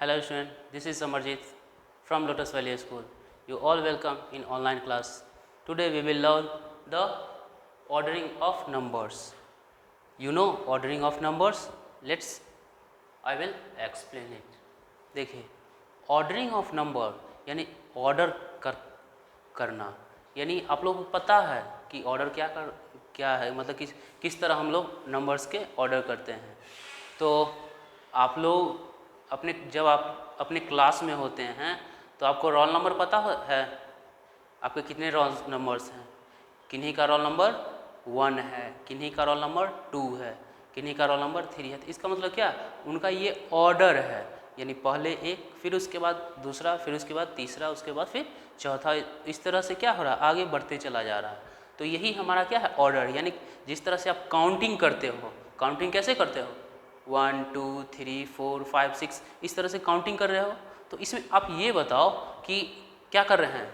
Hello student, this is Amarjit from Lotus Valley School. You all welcome in online class. Today we will learn the ordering of numbers. You know ordering of numbers? I will explain it. देखिए ordering of number यानी order करना, यानी आप लोगों को पता है कि ऑर्डर क्या है, मतलब किस तरह हम लोग नंबर्स के ऑर्डर करते हैं। तो आप लोग जब आप अपने क्लास में होते हैं तो आपको रोल नंबर पता है, आपके कितने रोल नंबर्स हैं। किन्हीं का रोल नंबर 1 है, किन्हीं का रोल नंबर 2 है, किन्हीं का रोल नंबर 3 है। तो इसका मतलब क्या, उनका ये ऑर्डर है, यानी पहले एक, फिर उसके बाद दूसरा, फिर उसके बाद तीसरा, उसके बाद फिर चौथा। इस तरह से क्या हो रहा है, आगे बढ़ते चला जा रहा है। तो यही हमारा क्या है, ऑर्डर। यानी जिस तरह से आप काउंटिंग करते हो, काउंटिंग कैसे करते हो, 1 2 3 4 5 6 इस तरह से काउंटिंग कर रहे हो। तो इसमें आप ये बताओ कि क्या कर रहे हैं,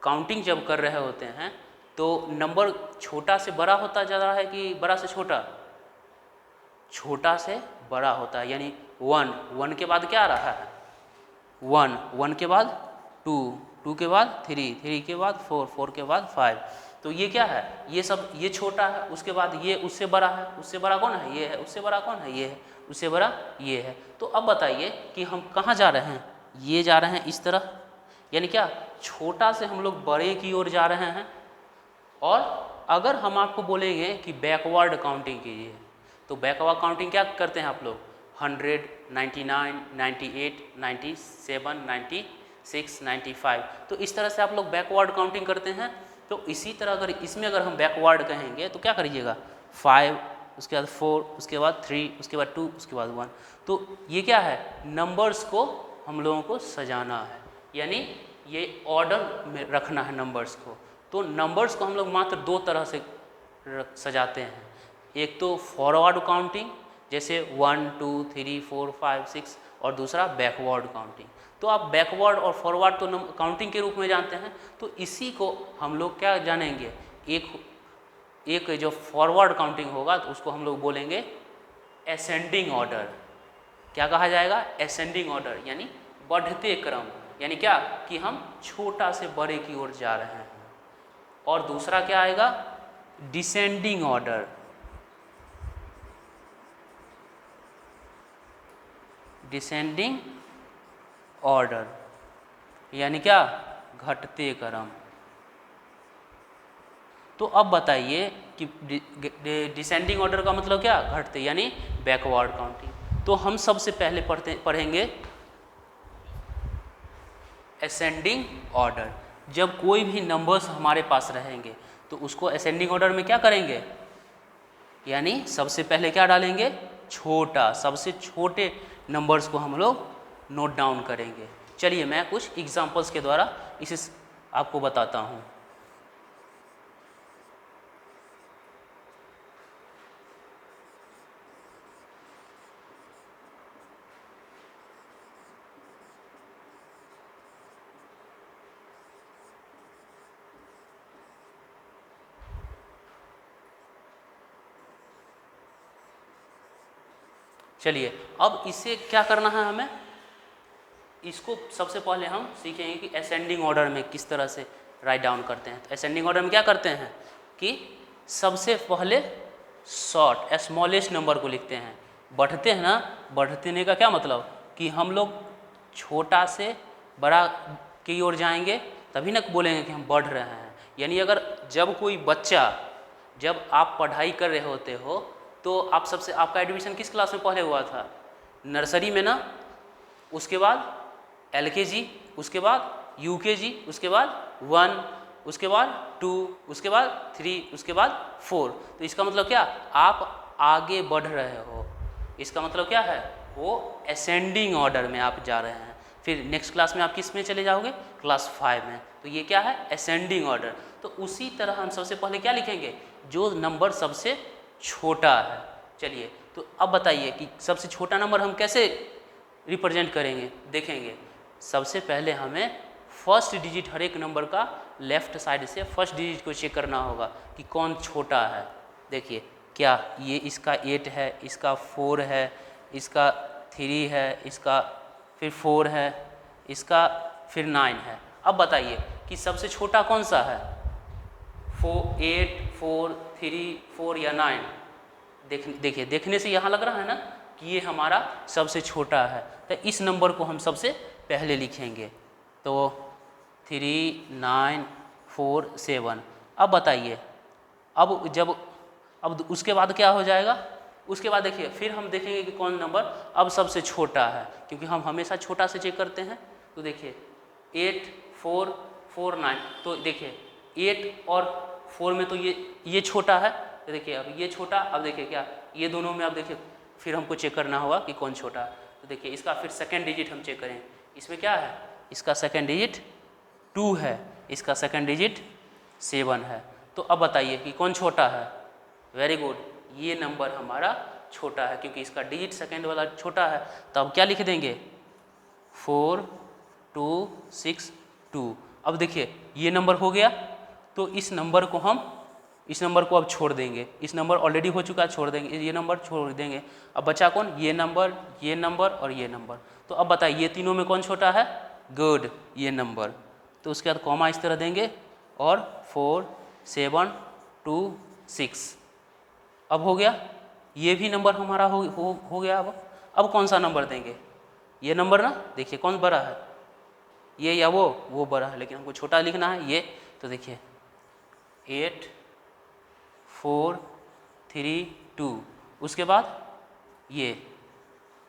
काउंटिंग जब कर रहे होते हैं तो नंबर छोटा से बड़ा होता जा रहा है कि बड़ा से छोटा, छोटा से बड़ा होता है। यानी 1 के बाद क्या आ रहा है, 1 के बाद 2 के बाद 3 के बाद 4 के बाद 5। तो ये क्या है, ये सब, ये छोटा है, उसके बाद ये उससे बड़ा है, उससे बड़ा कौन है, ये है, उससे बड़ा कौन है, ये है, उससे बड़ा ये है। तो अब बताइए कि हम कहाँ जा रहे हैं, ये जा रहे हैं इस तरह, यानी क्या, छोटा से हम लोग बड़े की ओर जा रहे हैं। और अगर हम आपको बोलेंगे कि बैकवर्ड काउंटिंग कीजिए, तो बैकवर्ड काउंटिंग क्या करते हैं आप लोग, 100 99 98 97 96 95। तो इस तरह से आप लोग बैकवर्ड काउंटिंग करते हैं। तो इसी तरह अगर हम बैकवर्ड कहेंगे तो क्या करिएगा, 5, उसके बाद 4, उसके बाद 3, उसके बाद 2, उसके बाद 1। तो ये क्या है, नंबर्स को हम लोगों को सजाना है, यानी ये ऑर्डर में रखना है नंबर्स को। तो नंबर्स को हम लोग मात्र 2 तरह से सजाते हैं। एक तो फॉरवर्ड काउंटिंग, जैसे 1 2 3 4 5 6, और दूसरा बैकवर्ड काउंटिंग। तो आप बैकवर्ड और फॉरवर्ड तो काउंटिंग के रूप में जानते हैं, तो इसी को हम लोग क्या जानेंगे, एक जो फॉरवर्ड काउंटिंग होगा तो उसको हम लोग बोलेंगे असेंडिंग ऑर्डर। क्या कहा जाएगा, असेंडिंग ऑर्डर, यानी बढ़ते क्रम, यानी क्या कि हम छोटा से बड़े की ओर जा रहे हैं। और दूसरा क्या आएगा, डिसेंडिंग ऑर्डर, डिसेंडिंग ऑर्डर, यानी क्या, घटते क्रम। तो अब बताइए कि डिसेंडिंग ऑर्डर का मतलब क्या, घटते, यानी बैकवर्ड काउंटिंग। तो हम सबसे पहले पढ़ेंगे असेंडिंग ऑर्डर। जब कोई भी नंबर्स हमारे पास रहेंगे तो उसको असेंडिंग ऑर्डर में क्या करेंगे, यानी सबसे पहले क्या डालेंगे, छोटा, सबसे छोटे नंबर्स को हम लोग नोट डाउन करेंगे। चलिए मैं कुछ एग्जांपल्स के द्वारा इसे आपको बताता हूँ। चलिए अब इससे क्या करना है हमें, इसको सबसे पहले हम सीखेंगे कि असेंडिंग ऑर्डर में किस तरह से राइट डाउन करते हैं। तो असेंडिंग ऑर्डर में क्या करते हैं कि सबसे पहले शॉर्ट स्मॉलेस्ट नंबर को लिखते हैं। बढ़ते हैं ना, बढ़ने का क्या मतलब कि हम लोग छोटा से बड़ा की ओर जाएंगे, तभी ना बोलेंगे कि हम बढ़ रहे हैं। यानी अगर जब कोई बच्चा, जब आप पढ़ाई कर रहे होते हो तो आपका एडमिशन किस क्लास में पहले हुआ था, नर्सरी में ना, उसके बाद LKG, उसके बाद UKG, उसके बाद 1, उसके बाद 2, उसके बाद 3, उसके बाद 4। तो इसका मतलब क्या, आप आगे बढ़ रहे हो, इसका मतलब क्या है, वो असेंडिंग ऑर्डर में आप जा रहे हैं। फिर नेक्स्ट क्लास में आप किस में चले जाओगे, क्लास 5 में। तो ये क्या है, असेंडिंग ऑर्डर। तो उसी तरह हम सबसे पहले क्या लिखेंगे, जो नंबर सबसे छोटा है। चलिए तो अब बताइए कि सबसे छोटा नंबर हम कैसे रिप्रेजेंट करेंगे, देखेंगे। सबसे पहले हमें फर्स्ट डिजिट, हर एक नंबर का लेफ्ट साइड से फर्स्ट डिजिट को चेक करना होगा कि कौन छोटा है। देखिए क्या ये इसका 8 है, इसका 4 है, इसका 3 है, इसका फिर 4 है, इसका फिर 9 है। अब बताइए कि सबसे छोटा कौन सा है, 8, 4, 3, 4 या 9? देखिए देखने से यहाँ लग रहा है ना कि ये हमारा सबसे छोटा है, तो इस नंबर को हम सबसे पहले लिखेंगे। तो 3, 9, 4, 7। अब बताइए, अब उसके बाद क्या हो जाएगा, उसके बाद देखिए फिर हम देखेंगे कि कौन नंबर अब सबसे छोटा है, क्योंकि हम हमेशा छोटा से चेक करते हैं। तो देखिए 8, 4, 4, 9, तो देखिए 8 और 4 में तो ये छोटा है, तो देखिए अब ये छोटा, अब देखिए क्या ये दोनों में, अब देखिए फिर हमको चेक करना होगा कि कौन छोटा है। तो देखिए इसका फिर सेकंड डिजिट हम चेक करें, इसमें क्या है, इसका सेकंड डिजिट 2 है, इसका सेकंड डिजिट 7 है। तो अब बताइए कि कौन छोटा है। वेरी गुड, ये नंबर हमारा छोटा है, क्योंकि इसका डिजिट सेकंड वाला छोटा है। तो अब क्या लिख देंगे, 4, 2, 6, 2। अब देखिए ये नंबर हो गया, तो इस नंबर को अब छोड़ देंगे। इस नंबर ऑलरेडी हो चुका है, छोड़ देंगे, ये नंबर छोड़ देंगे। अब बचा कौन, ये नंबर और ये नंबर। तो अब बताइए ये तीनों में कौन छोटा है, गुड, ये नंबर। तो उसके बाद कॉमा इस तरह देंगे और 4, 7, 2, 6। अब हो गया, ये भी नंबर हमारा हो गया। अब कौन सा नंबर देंगे, ये नंबर ना, देखिए कौन बड़ा है, ये या वो बड़ा है, लेकिन हमको छोटा लिखना है ये। तो देखिए 8, 4, 3, 2, उसके बाद ये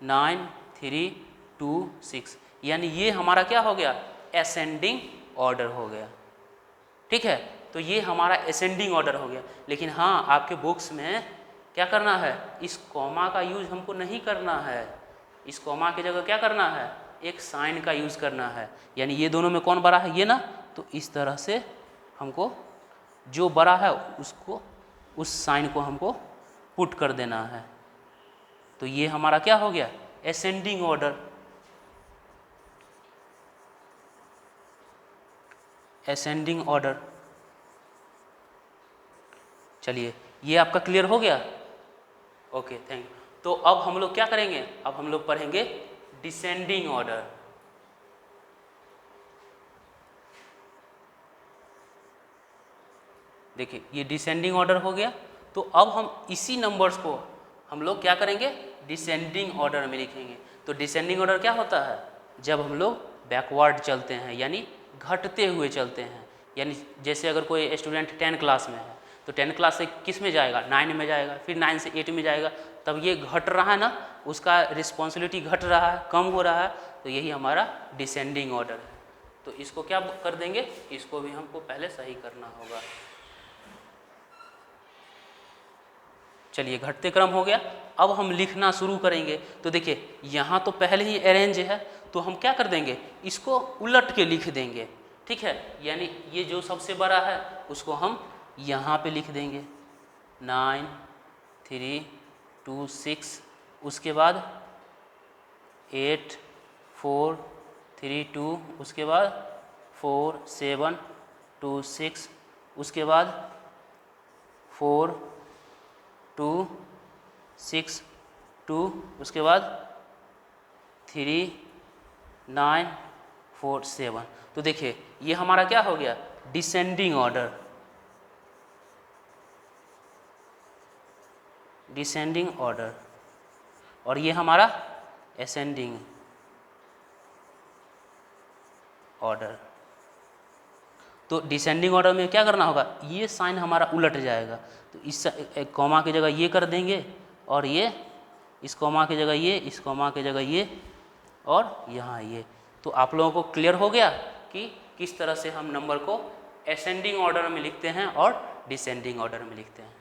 9, 3, 2, 6, यानी ये हमारा क्या हो गया, असेंडिंग ऑर्डर हो गया। ठीक है, तो ये हमारा असेंडिंग ऑर्डर हो गया। लेकिन हाँ, आपके बुक्स में क्या करना है, इस कॉमा का यूज हमको नहीं करना है। इस कॉमा की जगह क्या करना है, एक साइन का यूज करना है। यानी ये दोनों में कौन बड़ा है, ये ना, तो इस तरह से हमको जो बड़ा है उसको, उस साइन को हमको पुट कर देना है। तो ये हमारा क्या हो गया, असेंडिंग ऑर्डर। Ascending order. चलिए ये आपका क्लियर हो गया, ओके, थैंक यू। तो अब हम लोग क्या करेंगे, अब हम लोग पढ़ेंगे डिसेंडिंग ऑर्डर। देखिए ये डिसेंडिंग ऑर्डर हो गया। तो अब हम इसी नंबर्स को हम लोग क्या करेंगे, डिसेंडिंग ऑर्डर में लिखेंगे। तो डिसेंडिंग ऑर्डर क्या होता है, जब हम लोग बैकवर्ड चलते हैं, यानी घटते हुए चलते हैं। यानी जैसे अगर कोई स्टूडेंट 10 क्लास में है, तो 10 क्लास से किस में जाएगा, 9 में जाएगा, फिर 9 से 8 में जाएगा, तब ये घट रहा है ना, उसका रिस्पॉन्सिबिलिटी घट रहा है, कम हो रहा है, तो यही हमारा डिसेंडिंग ऑर्डर है। तो इसको क्या कर देंगे, इसको भी हमको पहले सही करना होगा। चलिए घटते क्रम हो गया। अब हम लिखना शुरू करेंगे। तो देखिए यहाँ तो पहले ही अरेंज है, तो हम क्या कर देंगे, इसको उलट के लिख देंगे। ठीक है, यानी ये जो सबसे बड़ा है उसको हम यहाँ पे लिख देंगे 9, 3, 2, 6, उसके बाद 8, 4, 3, 2, उसके बाद 4, 7, 2, 6, उसके बाद 4, 2, 6, 2, उसके बाद 3, 9, 4, 7। तो देखिए ये हमारा क्या हो गया, डिसेंडिंग ऑर्डर। डिसेंडिंग ऑर्डर, और ये हमारा असेंडिंग ऑर्डर। तो डिसेंडिंग ऑर्डर में क्या करना होगा, ये साइन हमारा उलट जाएगा। तो इस कॉमा की जगह ये कर देंगे, और ये इस कॉमा की जगह ये, इस कॉमा की जगह ये, और यहाँ ये। तो आप लोगों को क्लियर हो गया कि किस तरह से हम नंबर को असेंडिंग ऑर्डर में लिखते हैं और डिसेंडिंग ऑर्डर में लिखते हैं।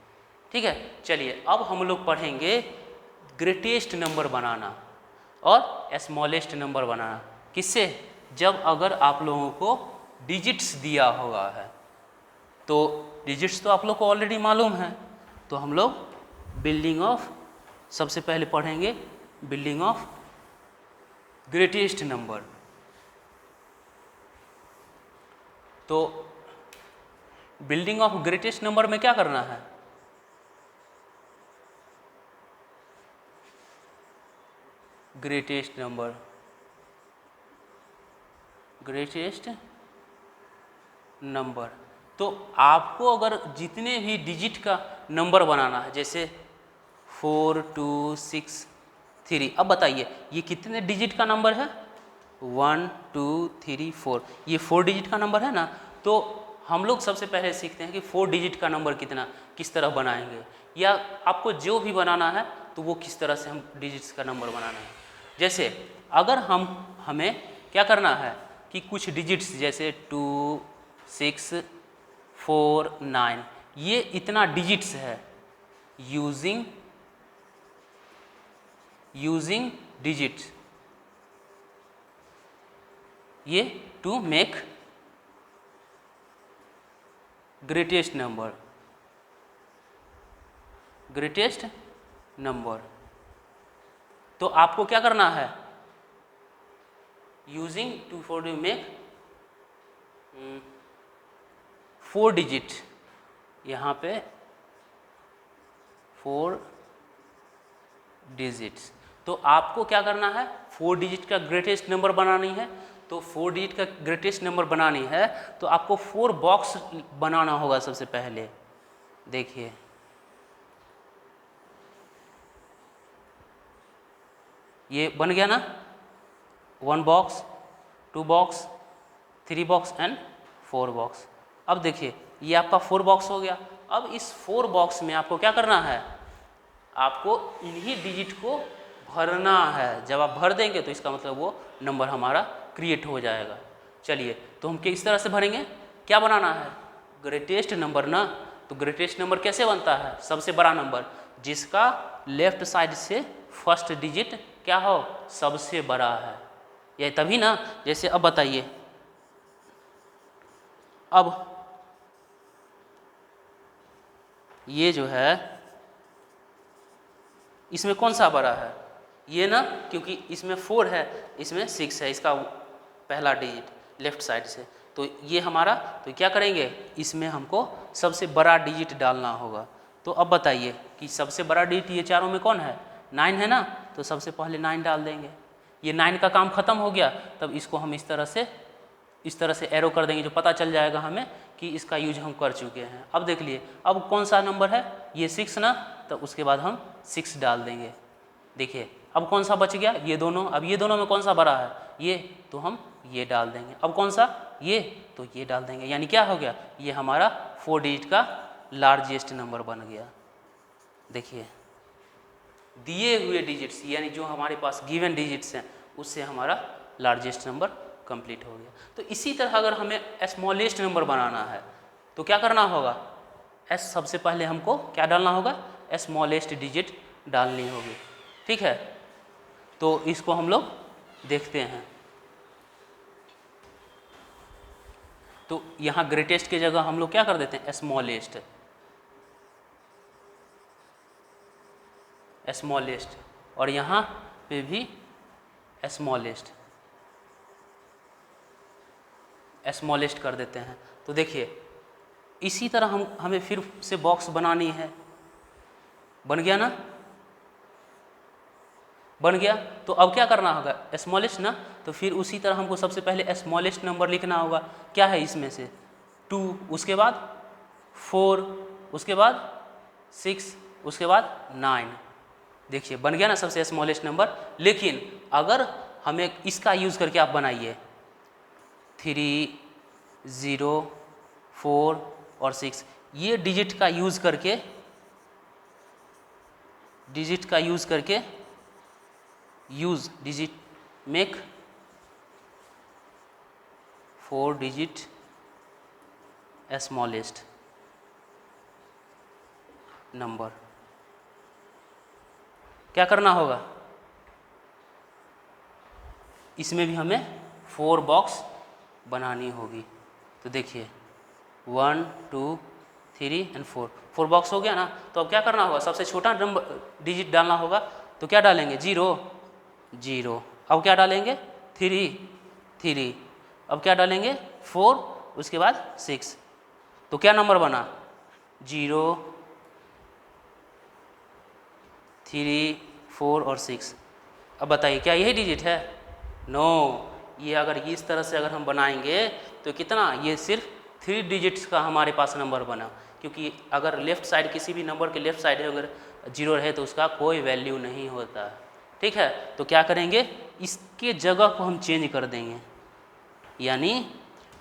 ठीक है, चलिए अब हम लोग पढ़ेंगे ग्रेटेस्ट नंबर बनाना और स्मॉलेस्ट नंबर बनाना। किससे, जब अगर आप लोगों को डिजिट्स दिया हुआ है। तो डिजिट्स तो आप लोग को ऑलरेडी मालूम है, तो हम लोग बिल्डिंग ऑफ, सबसे पहले पढ़ेंगे बिल्डिंग ऑफ ग्रेटेस्ट नंबर। तो बिल्डिंग ऑफ ग्रेटेस्ट नंबर में क्या करना है, ग्रेटेस्ट नंबर, ग्रेटेस्ट नंबर। तो आपको अगर जितने भी डिजिट का नंबर बनाना है, जैसे 4 2 6 3, अब बताइए ये कितने डिजिट का नंबर है? 1 2 3 4, ये 4 डिजिट का नंबर है ना। तो हम लोग सबसे पहले सीखते हैं कि 4 डिजिट का नंबर किस तरह बनाएंगे, या आपको जो भी बनाना है तो वो किस तरह से हम डिजिट्स का नंबर बनाना है। जैसे अगर हमें क्या करना है कि कुछ डिजिट्स जैसे 2 6 4 9, ये इतना डिजिट्स है, यूजिंग डिजिट्स, ये टू मेक ग्रेटेस्ट नंबर। तो आपको क्या करना है, using two four to make 4 digit, यहाँ पे 4 डिजिट्स। तो आपको क्या करना है, 4 डिजिट का ग्रेटेस्ट नंबर बनानी है। तो 4 डिजिट का ग्रेटेस्ट नंबर बनानी है तो आपको 4 बॉक्स बनाना होगा सबसे पहले। देखिए ये बन गया ना, 1 box, 2 box, 3 box and 4 box. अब देखिए ये आपका 4 बॉक्स हो गया। अब इस 4 बॉक्स में आपको क्या करना है, आपको इन्हीं डिजिट को भरना है। जब आप भर देंगे तो इसका मतलब वो नंबर हमारा क्रिएट हो जाएगा। चलिए तो हम किस तरह से भरेंगे, क्या बनाना है, ग्रेटेस्ट नंबर ना। तो ग्रेटेस्ट नंबर कैसे बनता है, सबसे बड़ा नंबर जिसका लेफ्ट साइड से फर्स्ट डिजिट क्या हो, सबसे बड़ा है, ये तभी ना। जैसे अब बताइए, अब ये जो है इसमें कौन सा बड़ा है, ये ना, क्योंकि इसमें 4 है, इसमें 6 है, इसका पहला डिजिट लेफ्ट साइड से। तो ये हमारा, तो क्या करेंगे, इसमें हमको सबसे बड़ा डिजिट डालना होगा। तो अब बताइए कि सबसे बड़ा डिजिट ये चारों में कौन है, 9 है ना। तो सबसे पहले 9 डाल देंगे। ये 9 का काम खत्म हो गया, तब इसको हम इस तरह से एरो कर देंगे, जो पता चल जाएगा हमें कि इसका यूज हम कर चुके हैं। अब देख लिए, अब कौन सा नंबर है, ये 6 ना। तो उसके बाद हम 6 डाल देंगे। देखिए अब कौन सा बच गया, ये दोनों। अब ये दोनों में कौन सा बड़ा है, ये, तो हम ये डाल देंगे। अब कौन सा, ये, तो ये डाल देंगे। यानी क्या हो गया, ये हमारा 4 डिजिट का लार्जेस्ट नंबर बन गया। देखिए दिए हुए डिजिट्स, यानी जो हमारे पास गिवन डिजिट्स हैं, उससे हमारा लार्जेस्ट नंबर कंप्लीट हो गया। तो इसी तरह अगर हमें स्मॉलेस्ट नंबर बनाना है तो क्या करना होगा, एस सबसे पहले हमको क्या डालना होगा, स्मॉलेस्ट डिजिट डालनी होगी। ठीक है, तो इसको हम लोग देखते हैं। तो यहाँ ग्रेटेस्ट की जगह हम लोग क्या कर देते हैं, स्मॉलेस्ट, और यहाँ पे भी स्मॉलेस्ट कर देते हैं। तो देखिए इसी तरह हमें फिर से बॉक्स बनानी है। बन गया ना, बन गया। तो अब क्या करना होगा, स्मॉलेस्ट ना। तो फिर उसी तरह हमको सबसे पहले स्मॉलेस्ट नंबर लिखना होगा। क्या है इसमें से, 2, उसके बाद 4, उसके बाद 6, उसके बाद 9। देखिए बन गया ना सबसे स्मॉलेस्ट नंबर। लेकिन अगर हमें इसका यूज़ करके आप बनाइए, 3 0 4 और 6, ये डिजिट का यूज़ करके digit make 4 digit smallest number. क्या करना होगा, इसमें भी हमें 4 बॉक्स बनानी होगी। तो देखिए 1 2 3 एंड 4 बॉक्स हो गया ना। तो अब क्या करना होगा, सबसे छोटा नंबर डिजिट डालना होगा। तो क्या डालेंगे, 0। अब क्या डालेंगे, 3। अब क्या डालेंगे, 4, उसके बाद 6। तो क्या नंबर बना, 0 3 4 और 6। अब बताइए क्या यही डिजिट है? नो, ये अगर इस तरह से अगर हम बनाएंगे तो कितना, ये सिर्फ 3 डिजिट्स का हमारे पास नंबर बना, क्योंकि अगर लेफ़्ट साइड किसी भी नंबर के लेफ़्ट साइड अगर 0 रहे तो उसका कोई वैल्यू नहीं होता। ठीक है, तो क्या करेंगे, इसके जगह को हम चेंज कर देंगे, यानी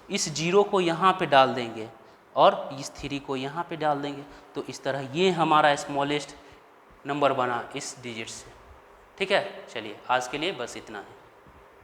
इस 0 को यहाँ पे डाल देंगे और इस 3 को यहाँ पे डाल देंगे, तो इस तरह ये हमारा स्मॉलेस्ट नंबर बना इस डिजिट से। ठीक है, चलिए आज के लिए बस इतना है।